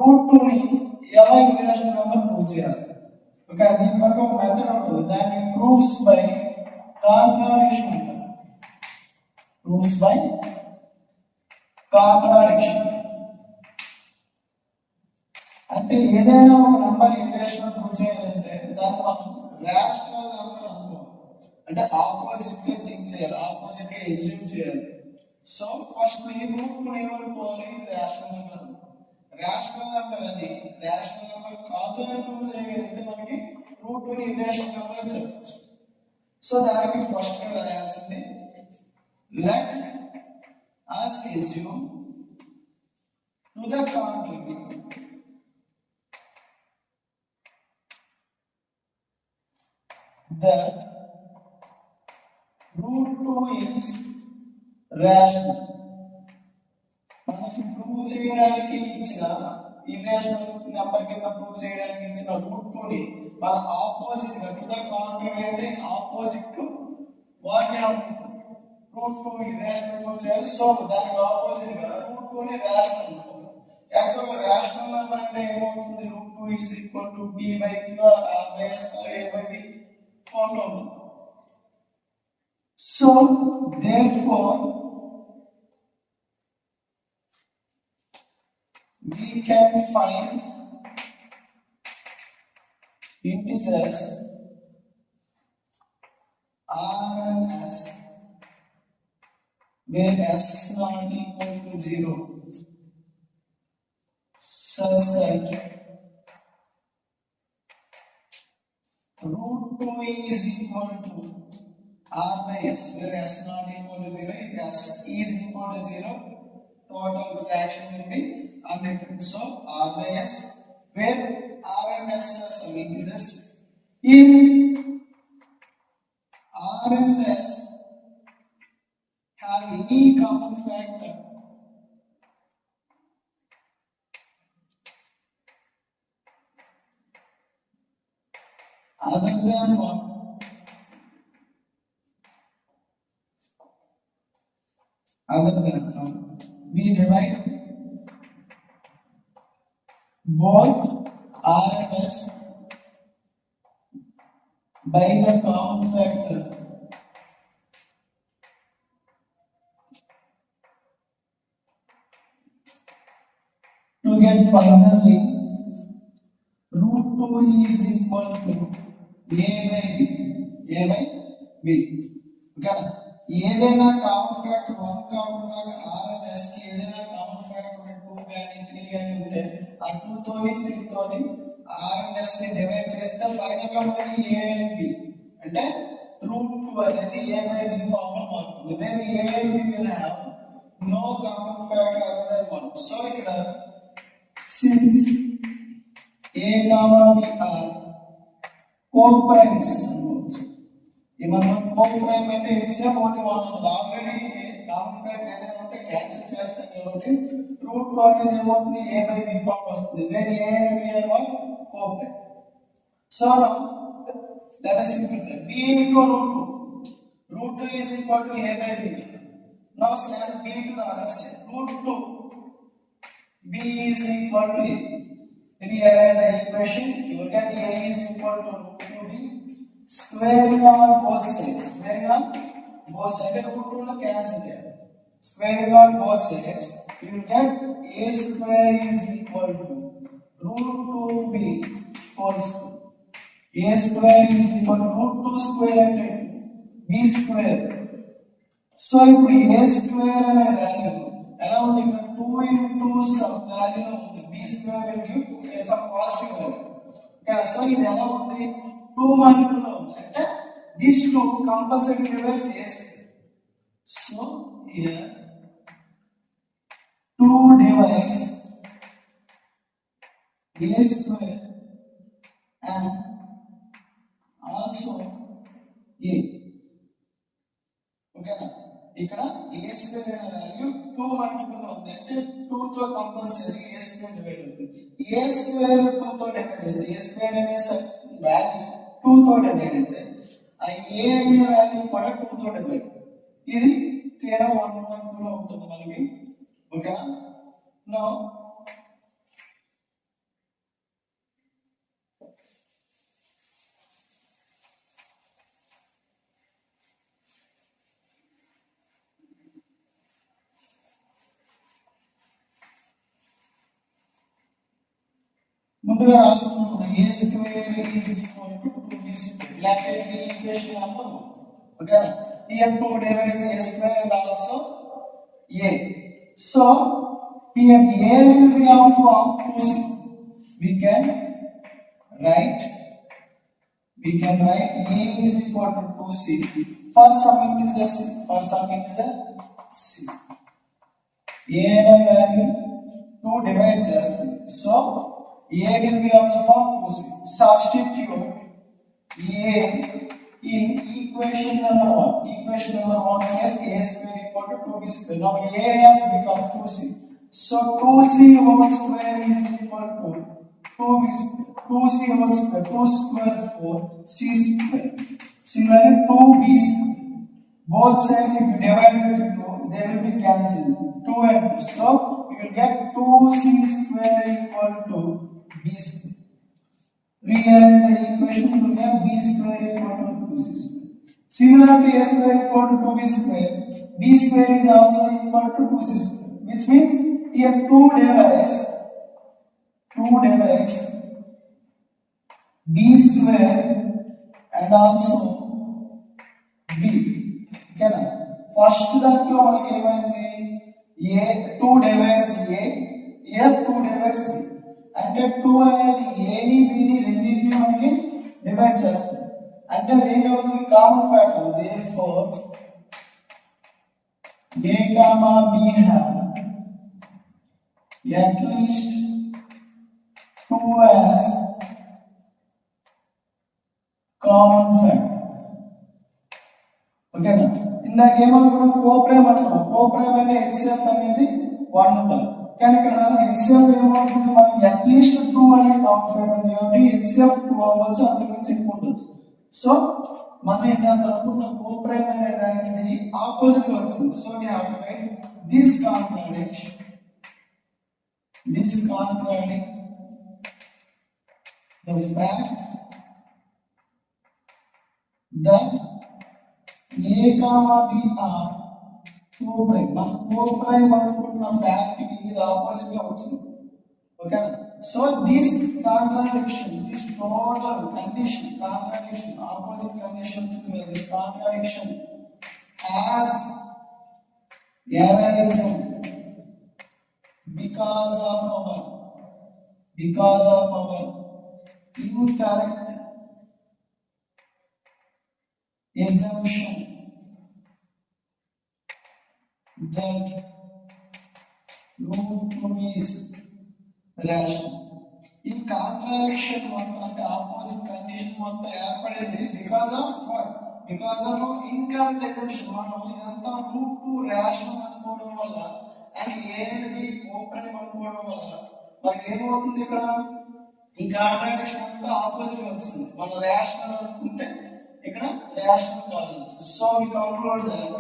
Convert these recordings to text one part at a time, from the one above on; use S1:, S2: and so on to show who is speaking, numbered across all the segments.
S1: Route 2 ని ఎలా irrational number prove చేయాలి? ఓకే, దీని వరకు ఒక మెథడ్ ఉంటుంది, దాన్ని ప్రూఫ్స్ బై కాంట్రాడిక్షన్ అంటారు. ప్రూఫ్స్ బై కాంట్రాడిక్షన్ అంటే ఏదైనా ఒక నెంబర్ ఇర్రేషనల్ ప్రూవ్ చేయాలంటే దాన్ని మనం రేషనల్ నెంబర్ అనుకోవాలి. అంటే ఆపోజిట్ గా థింక్ చేయాలి, ఆపోజిట్ గా ఎజ్యూమ్ చేయాలి. సో ఫస్ట్ ఈ రూట్ ని ఏమనుకోవాలి? Rational number. రేషనల్ నెంబర్ అని రేషనల్ నెంబర్ కాదు అని ప్రూవ్ చేయగలిగితే మనకి రూట్ ని ఇర్రేషనల్ నెంబర్ అని చెప్పచ్చు. సో దానికి ఫస్ట్ గా రాయాల్సింది let us assume to the contrary that root 2 is rational. మనకి ప్రూవ్ చేయడానికి ఇచ్చిన ఇర్రేషనల్ నెంబర్ కింద ప్రూవ్ చేయడానికి ఇచ్చిన రూట్ 2 ని మన ఆపోజిట్ గా టు ద కాంట్రరీ అంటే opposite to what we have root 2 irrational prove చేయాలి. సో దానికి ఆపోజిట్ గా రూట్ 2 ని రేషనల్ అనుకోవాలి. యాక్చువల్ గా రేషనల్ నెంబర్ అంటే ఏమవుతుంది? Root 2 is equal to b by q or r by s or a by b form లో ఉంటుంది. So therefore we can find integers r and s where s not equal to 0 such that root 2 is equal to r by s where s not equal to 0. If s is equal to 0, total fraction will be undifferent. So r by s where r and s are some integers. If r and s have any common factor other than 1, we divide both r and s by the common factor to get finally root 2 is equal to a by b. Okay, ఏదైనా common factor 1 కాకుండా r and s కి ఏదైనా common factor 2 గాని 3 గాని ఉంటే ఆ 2 తోని 3 తోని r and s ని డివైడ్ చేస్తే ఫైనల్ గా మనకి a and b అంటే రూట్ 2 అనేది a by b ఫార్మ్ లో మారుతుంది. Where a and b will have no common factor other than 1. So ఇక్కడ since a comma b are co-primes మనం co-prime అంటే ఇట్సేమ్ ఓన్లీ 1 ఉంటుంది. ఆల్రెడీ కామన్ ఫ్యాక్టర్ ఏదైనా ఉంటే క్యాన్సిల్ చేస్తాం కాబట్టి రూట్ 2 అనేది ఏమవుతుంది? a by b ఫార్మ్ వస్తుంది. Where a and b are all co-prime. So now let us simplify. b into root 2. Root 2 is equal to a by b. Now send b to the other side. Root 2 b is equal to a. Rearrange the equation. You will get a is equal to root 2b. Squaring on both sides. Squaring on both sides. Root 2 no cancel here. Squaring on both sides. You will get a square is equal to root 2b whole square. A square is equal to root 2 square and b square. So ఇప్పుడు a square అనే value ఎలా ఉంది? ఇక్కడ 2 into some value ఉంది. b square will give some positive value. ఇక్కడ so ఇది ఎలా ఉంది? 2 మల్టిపుల్ లో ఉంది. అంటే this 2 compulsory divides a square. So here 2 divides a square and also a. ఓకేనా? ఇక్కడ a square అనే వాల్యూ 2 మల్టిపుల్ లో ఉంది. అంటే 2 తో కంపల్సరీ a square డివైడ్ అవుతుంది. a square 2 తో డివైడ్ అయితే a square అనే వాల్యూ 2 తో డివైడ్ అయితే ఆ a అనే వాల్యూ కూడా 2 తో డివైడ్. ఇది థీరం 1.2 లో ఉంటుంది మనకి. ఓకేనా? నౌ ముందుగా రాసుకున్నాం a square is equal to 2b square. ఇలాంటి equation number 1. Okay, here 2 divides a square and also a. So here a will be of form 2c. We can write a is equal to 2c for some integer c. C. A అనే value 2 divide చేస్తుంది. So a will be of the form 2c. Substitute a in equation number 1. Equation number 1 says a square equal to 2b square. Now a has become 2c. So 2c whole square is equal to 2b square. 2c whole square, 2 square 4, c square. Similarly 2b square. Both sides if you divide it into 2, they will be cancelled. 2 and 2. So you will get 2c square equal to b square. Rearrange the equation, you will get b square equal to 2c square. Similarly, a square equal to 2b square. B square is also equal to 2c square. Which means here 2 divides b square and also b. Okay, now first దాంట్లో మనకి ఏమైంది, a 2 divides a, here 2 divides b. అంటే 2 అనేది a ని b ని రెండింటిని మనకి divide చేస్తుంది. అంటే దీనిలో ఉంది common factor. therefore a comma b have at least 2 as common factor. ఓకేనా, ఇందాక ఏమనుకున్నాం, కోప్రైమ్ అనుకున్నాం. కోప్రైమ్ అంటే హెచ్సిఎఫ్ అనేది 1 ఉండాలి. కానీ ఇక్కడ హెచ్సిఎఫ్ ఏమవుతుంది, మనకి అట్లీస్ట్ 2 అనే కామన్ ఫ్యాక్టర్ ఉంది కాబట్టి హెచ్సిఎఫ్ 2 అవ్వచ్చు, అంతకుమించి ఎక్కువ ఉండొచ్చు. సో మనం ఇందాక అనుకున్న కోప్రైమ్ అనే దానికి ఇది ఆపోజిట్ గా వచ్చింది. So we have to write this contradict the fact that a comma b are co-prime. మన co-prime అనుకున్న ఫ్యాక్ట్ కి ఇది ఆపోజిట్ గా వచ్చింది. Okay, so this contradiction, this total condition, opposite conditions with this contradiction has arisen because of our incorrect assumption that root 2 is rational. ఈ contradiction మొత్తం అంటే opposite condition మొత్తం ఏర్పడింది because of what? Because of incorrect assumption. మనం ఇదంతా root 2 rational అనుకోవడం వల్ల and a and b coprime అనుకోవడం వల్ల మనకి ఏమవుతుంది, ఇక్కడ ఈ కాంట్రాడిక్షన్ అంతా ఆపోజిట్ వచ్చింది. మనం రేషనల్ అనుకుంటే ఇక్కడ రేషనల్ కాదు. So we conclude that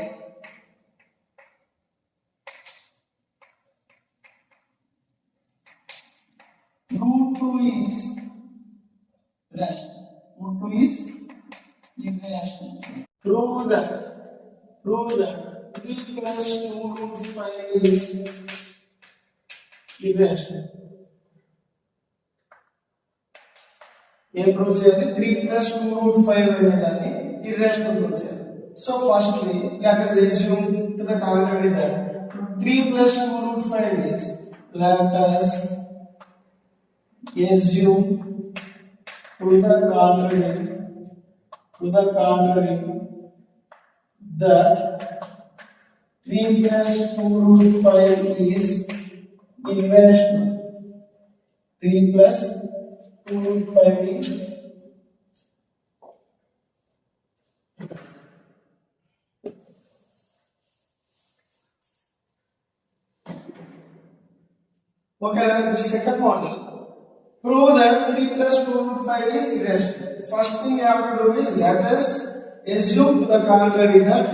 S1: root 2 is rational. Root 2 is irrational. Prove that 3 plus 2 root 5 is irrational. prove చేయాలి 3 plus 2 root 5 అనేదాన్ని irrational prove చేయాలి. So firstly let us assume to the contrary that 3 plus 2 root 5 is, let us assume to the contrary that 3 plus 2 root 5 is irrational. 3 plus 2 root 5 is okay. The second model, prove that 3 plus 2 root 5 is irrational. First thing you have to do is let us assume to the contrary that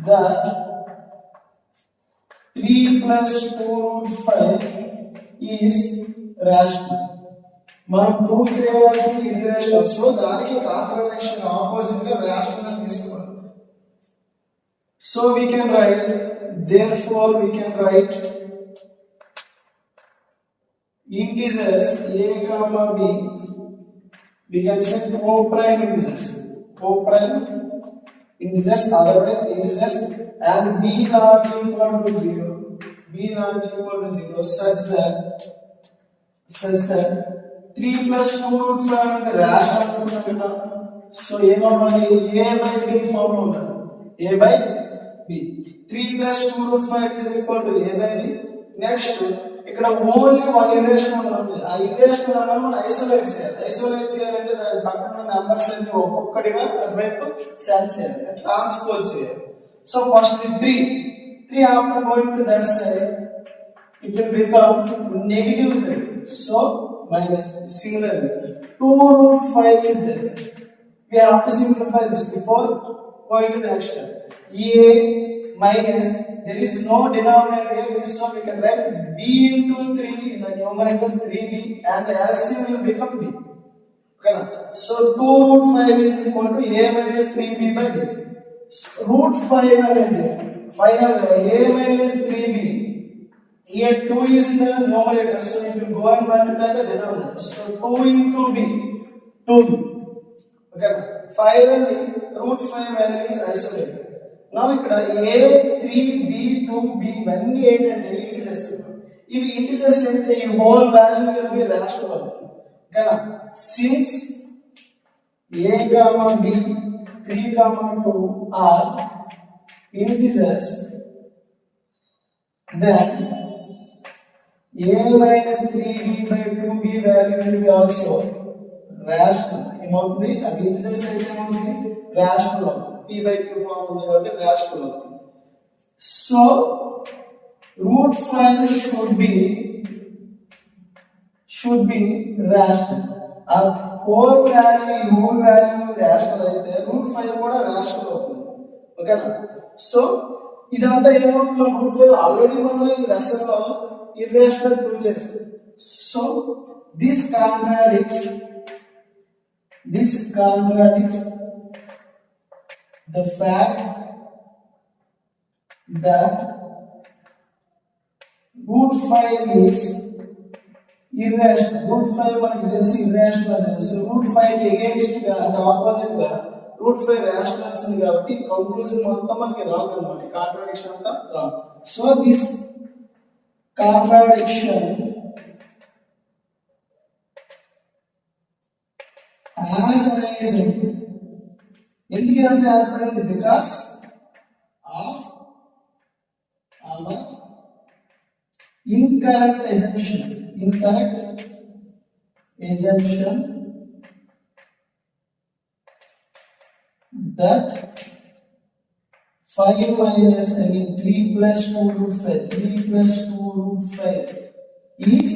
S1: that 3 plus 2 root 5 is rational. మనం prove చేయాల్సింది irrational. So దానికి contradiction opposite గా rational గా తీసుకోవాలి. So we can write, therefore we can write integers a comma b, we can say co-prime integers, otherwise integers, and b not equal to 0, such that 3 plus 2 root 5 అనేది rational ఉంటుంది కదా. So ఏమవ్వాలి, a by b form అవుతుంది, a by b. 3 plus 2 root 5 is equal to a by b. Next ఇక్కడ only one irrational ఉంది, ఆ irrational number మనం isolate చేయాలంటే దాని పక్కన ఉన్న నంబర్స్ అన్ని ఒక్కొక్కటిగా అటువైపు సెండ్ చేయాలి, ట్రాన్స్పోజ్ చేయాలి. So first 3 after going to that side it will become -3, so minus. Similarly 2 root 5 is there, we have to simplify this before going to the next step. A minus, there is no denominator here, so we can write b into 3 in the numerator 3b, and the LCM will become b. Okay, so 2 root 5 is equal to a minus 3b by b. So, root 5 and final a minus 3b. Here 2 is in the numerator, so it will go and multiply the denominator. So 2 into b, 2b. Okay, finally root 5 value is isolated. Now ikkada a 3b 2b ఇవన్నీ ఏంటంటే integers. ఇవి integers అయితే ఈ whole value will be rational. Okay, since a comma b 3 comma 2 are integers, then a minus 3b by 2b value will be also rational. ఏమవుతుంది, అది integers అయితే ఏమవుతుంది, rational అవుతుంది. p by q ఫామ్ ఉంది కాబట్టి rational అవుతుంది. So root 5 should be rational. ఆ whole value rational అయితే root 5 కూడా rational అవుతుంది. ఓకేనా. సో ఇదంతా ఏమవుతుంది, root 5 ఆల్రెడీ మనం ఈ లెసన్ లో irrational ప్రూవ్ చేసాం. So this contradicts the fact that root 5 is irrational. root 5 మనకి తెలుసు irrational అని తెలుసు. root 5 కి against గా అంటే ఆపోజిట్ గా root 5 rational వచ్చింది కాబట్టి కంక్లూజన్ మొత్తం మనకి రాంగ్ అన్నమాట, కాంట్రాడిక్షన్ అంతా wrong. So this contradiction has arisen. ఎందుకు ఇదంతా ఏర్పడింది, because of our incorrect assumption that 5 minus 3 plus 2 root 5 is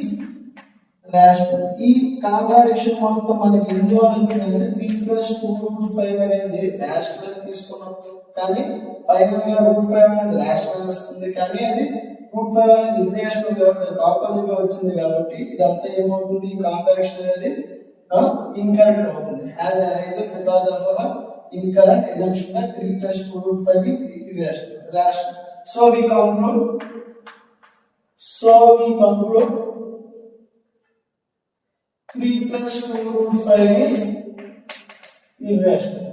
S1: rational. ఈ కాంట్రాడిక్షన్ మొత్తం మనకి ఎందువల్ల వచ్చిందంటే 3 plus 2 root 5 అనేది rational తీసుకున్నాం, కానీ ఫైనల్ గా root 5 అనేది rational వస్తుంది, కానీ అది root 5 అనేది irrational కాబట్టి ఆపోజిట్ గా వచ్చింది కాబట్టి ఇదంతా ఏమవుతుంది, కాంట్రాడిక్షన్ అనేది incorrect అవుతుంది. as a result, because of our incorrect assumption that 3 plus 2 root 5 is rational. So we conclude 3 plus 2 root 5 is irrational.